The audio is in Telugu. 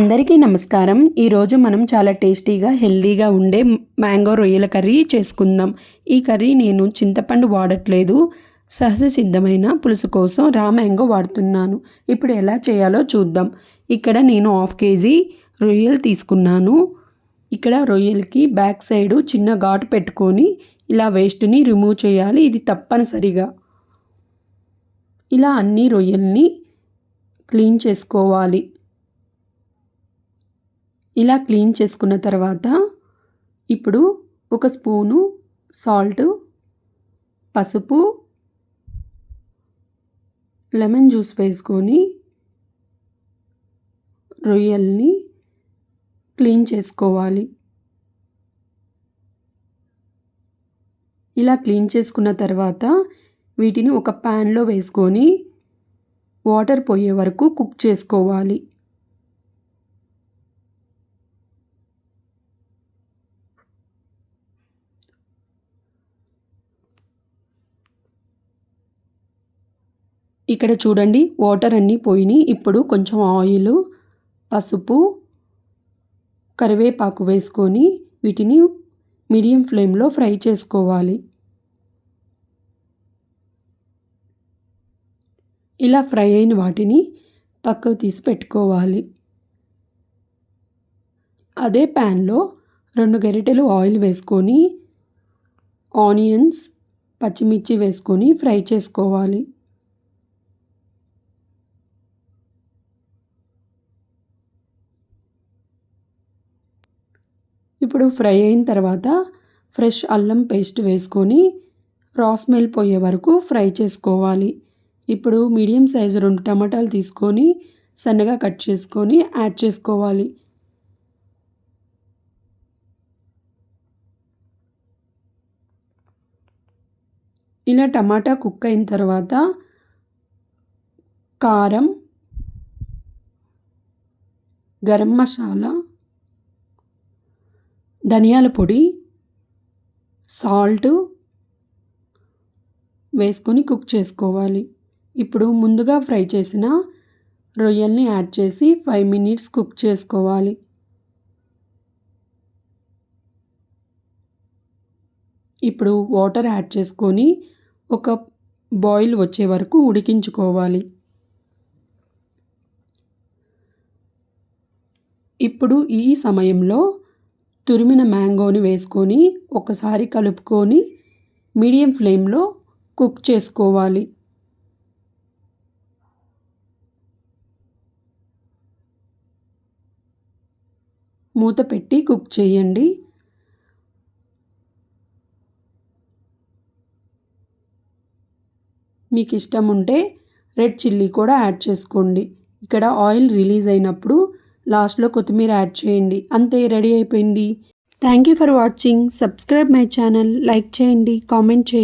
అందరికీ నమస్కారం. ఈరోజు మనం చాలా టేస్టీగా హెల్తీగా ఉండే మ్యాంగో రొయ్యల కర్రీ చేసుకుందాం. ఈ కర్రీ నేను చింతపండు వాడట్లేదు, సహజ సిద్ధమైన పులుసు కోసం రా మ్యాంగో వాడుతున్నాను. ఇప్పుడు ఎలా చేయాలో చూద్దాం. ఇక్కడ నేను 1/2 kg రొయ్యలు తీసుకున్నాను. ఇక్కడ రొయ్యలకి బ్యాక్ సైడు చిన్న ఘాటు పెట్టుకొని ఇలా వేస్ట్ని రిమూవ్ చేయాలి. ఇది తప్పనిసరిగా. ఇలా అన్ని రొయ్యల్ని క్లీన్ చేసుకోవాలి. ఇలా క్లీన్ చేసుకున్న తర్వాత ఇప్పుడు ఒక స్పూను సాల్ట్, పసుపు, లెమన్ జ్యూస్ వేసుకొని రొయ్యల్ని క్లీన్ చేసుకోవాలి. ఇలా క్లీన్ చేసుకున్న తర్వాత వీటిని ఒక ప్యాన్లో వేసుకొని వాటర్ పోయే వరకు కుక్ చేసుకోవాలి. ఇక్కడ చూడండి, వాటర్ అన్నీ పోయినాయి. ఇప్పుడు కొంచెం ఆయిల్, పసుపు, కరివేపాకు వేసుకొని వీటిని మీడియం ఫ్లేమ్లో ఫ్రై చేసుకోవాలి. ఇలా ఫ్రై అయిన వాటిని పక్కకు తీసి పెట్టుకోవాలి. అదే ప్యాన్లో 2 గరిటెలు ఆయిల్ వేసుకొని ఆనియన్స్, పచ్చిమిర్చి వేసుకొని ఫ్రై చేసుకోవాలి. ఇప్పుడు ఫ్రై అయిన తర్వాత ఫ్రెష్ అల్లం పేస్ట్ వేసుకొని రా స్మెల్ పోయే వరకు ఫ్రై చేసుకోవాలి. ఇప్పుడు మీడియం సైజు 2 టమాటాలు తీసుకొని సన్నగా కట్ చేసుకొని యాడ్ చేసుకోవాలి. ఇలా టమాటా కుక్ అయిన తర్వాత కారం, గరం మసాలా, ధనియాల పొడి, సాల్ట్ వేసుకొని కుక్ చేసుకోవాలి. ఇప్పుడు ముందుగా ఫ్రై చేసిన రొయ్యల్ని యాడ్ చేసి 5 minutes కుక్ చేసుకోవాలి. ఇప్పుడు వాటర్ యాడ్ చేసుకొని ఒక బాయిల్ వచ్చే వరకు ఉడికించుకోవాలి. ఇప్పుడు ఈ సమయంలో తురిమిన మ్యాంగోని వేసుకొని ఒకసారి కలుపుకొని మీడియం ఫ్లేమ్లో కుక్ చేసుకోవాలి. మూత పెట్టి కుక్ చేయండి. మీకు ఇష్టం ఉంటే రెడ్ చిల్లీ కూడా యాడ్ చేసుకోండి. ఇక్కడ ఆయిల్ రిలీజ్ అయినప్పుడు లాస్ట్లో కొత్తిమీర యాడ్ చేయండి. అంతే, రెడీ అయిపోయింది. Thank you for watching. Subscribe my channel, like చేయండి, కామెంట్ చేయండి.